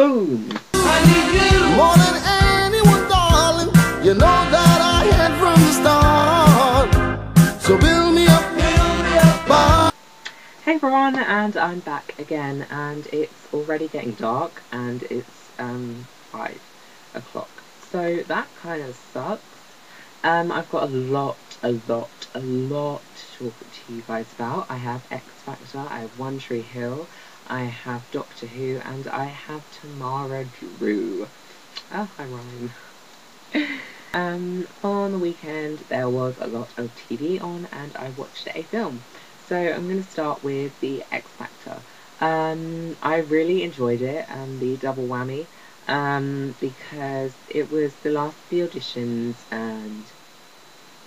Boom! I need you more than anyone, darling. You know that I had from the start. So build me up, bye. Hey everyone, and I'm back again, and it's already getting dark, and it's 5 o'clock. So that kind of sucks. I've got a lot to talk to you guys about. I have X Factor, I have One Tree Hill, I have Doctor Who, and I have Tamara Drewe. Oh, I rhyme. On the weekend there was a lot of TV on, and I watched a film. So I'm going to start with the X Factor. I really enjoyed it, the double whammy, because it was the last of the auditions, and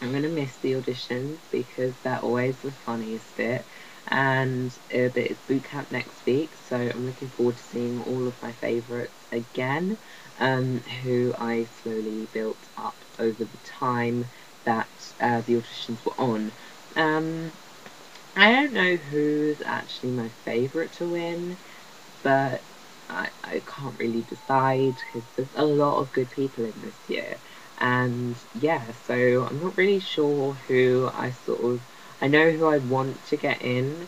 I'm going to miss the auditions because they're always the funniest bit, and it's boot camp next week, so I'm looking forward to seeing all of my favourites again, who I slowly built up over the time that the auditions were on. I don't know who's actually my favourite to win, but I can't really decide because there's a lot of good people in this year. And yeah, so I'm not really sure who I know who I want to get in,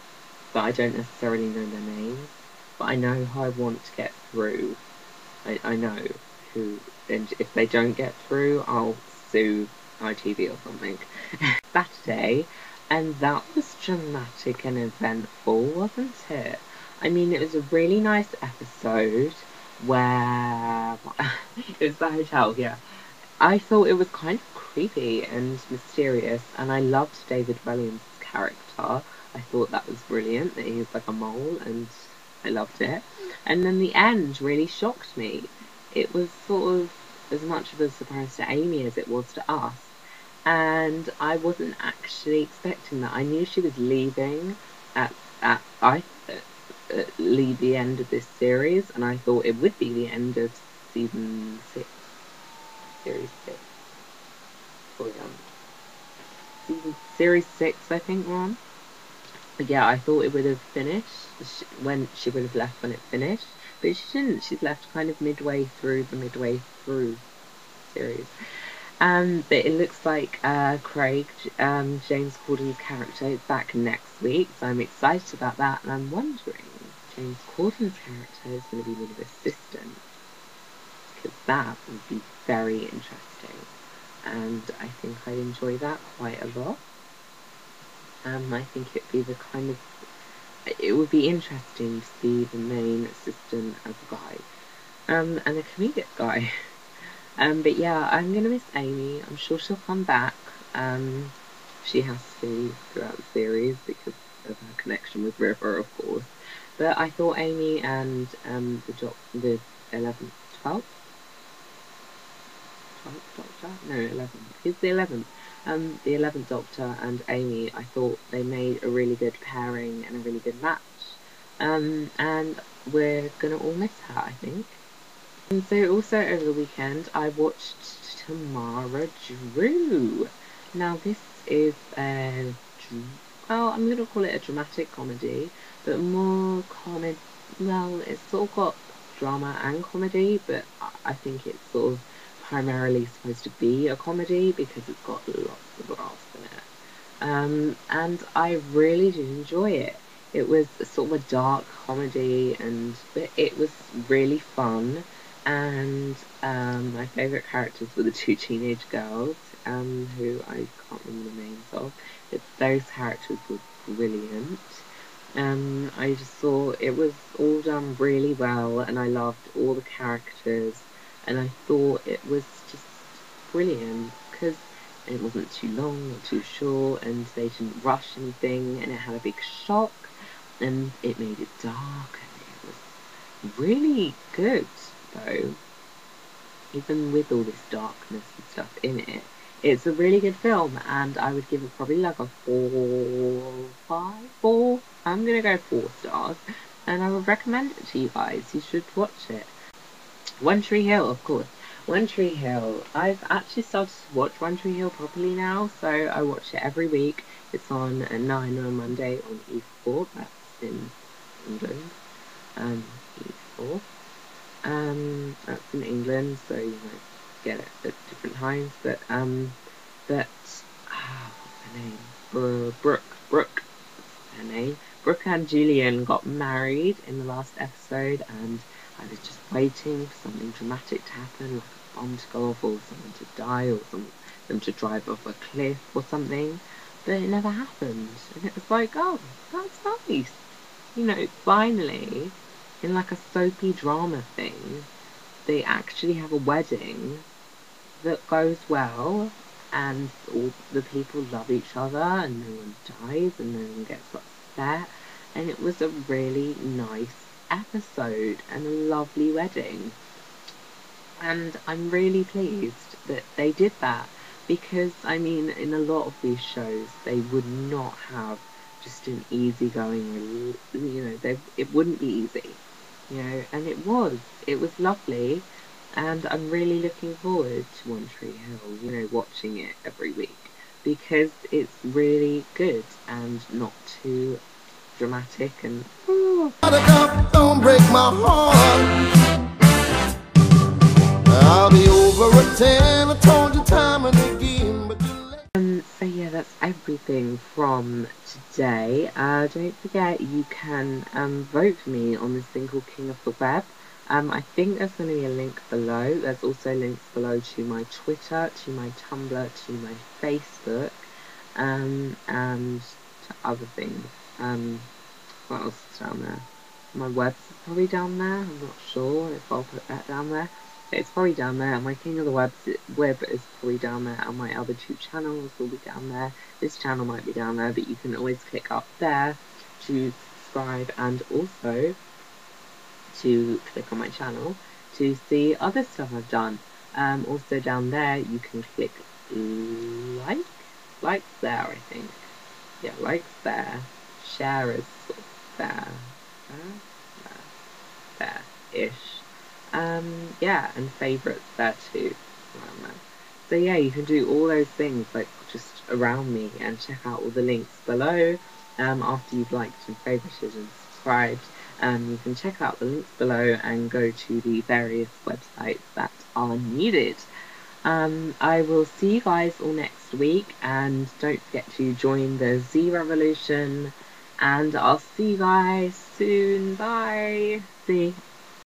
but I don't necessarily know their names. But I know who I want to get through. I know who, and if they don't get through, I'll sue ITV or something. Saturday, and that was dramatic and eventful, wasn't it? I mean, it was a really nice episode where it was the hotel, yeah. I thought it was kind of creepy and mysterious, and I loved David Williams' character. I thought that was brilliant, that he was like a mole, and I loved it. And then the end really shocked me. It was sort of as much of a surprise to Amy as it was to us. And I wasn't actually expecting that. I knew she was leaving at the end of this series, and I thought it would be the end of season 6. Series 6. Series 6, I think, we're on. But yeah, I thought it would have finished when she would have left when it finished, but she didn't. She's left kind of midway through series. But it looks like Craig, James Corden's character, is back next week, so I'm excited about that, and I'm wondering if James Corden's character is going to be one of the assistants, because that would be very interesting, and I think I'd enjoy that quite a lot. I think it would be interesting to see the main assistant as a guy, and a comedic guy. But yeah, I'm gonna miss Amy. I'm sure she'll come back. She has to throughout the series because of her connection with River, of course. But I thought Amy and the 11th, 12th Doctor? No, 11th. Who's the 11th? The 11th Doctor and Amy, I thought they made a really good pairing and a really good match. And we're gonna all miss her, I think. And so also over the weekend I watched Tamara Drewe. Now this is well, I'm going to call it a dramatic comedy, but more well, it's sort of got drama and comedy, but I think it's sort of primarily supposed to be a comedy because it's got lots of laughs in it. And I really did enjoy it. It was sort of a dark comedy, but it was really fun. And my favourite characters were the two teenage girls, who I can't remember the names of, but those characters were brilliant. I just thought it was all done really well, and I loved all the characters, and I thought it was just brilliant, because it wasn't too long or too short, and they didn't rush anything, and it had a big shock, and it made it dark, and it was really good. Though, even with all this darkness and stuff in it, it's a really good film, and I would give it probably like a 4. I'm gonna go 4 stars, and I would recommend it to you guys. You should watch it. One Tree Hill, of course. One Tree Hill. I've actually started to watch One Tree Hill properly now, so I watch it every week. It's on at 9 on Monday on E4. That's in England. E4. That's in England, so you might get it at different times. But what's her name? Brooke. Her name. Brooke and Julian got married in the last episode, and I was just waiting for something dramatic to happen, like a bomb to go off, or someone to die, or them to drive off a cliff or something. But it never happened, and it was like, oh, that's nice. You know, finally, in like a soapy drama thing, they actually have a wedding that goes well, and all the people love each other, and no one dies, and no one gets upset, and it was a really nice episode and a lovely wedding. And I'm really pleased that they did that, because I mean, in a lot of these shows they would not have just an easygoing, it wouldn't be easy, and it was lovely. And I'm really looking forward to One Tree Hill, watching it every week, because it's really good and not too dramatic and Buttercup, don't break my heart. I'll be over at 10. I told you time and again, but so yeah, that's everything from today. Don't forget, you can vote for me on this thing called King of the Web. I think there's going to be a link below. There's also links below to my Twitter, to my Tumblr, to my Facebook, and to other things. What else is down there? My web's probably down there. I'm not sure if I'll put that down there. But it's probably down there. My King of the Web is probably down there, and my other 2 channels will be down there. This channel might be down there, but you can always click up there to subscribe, and also to click on my channel to see other stuff I've done. Also down there you can click likes there, I think. Yeah, likes there. Share is sort of there-ish. Yeah, and favourites there too, around there. So yeah, you can do all those things like just around me, and check out all the links below. After you've liked and favorited and subscribed, you can check out the links below and go to the various websites that are needed. I will see you guys all next week, and don't forget to join the Z Revolution, and I'll see you guys soon. Bye. See.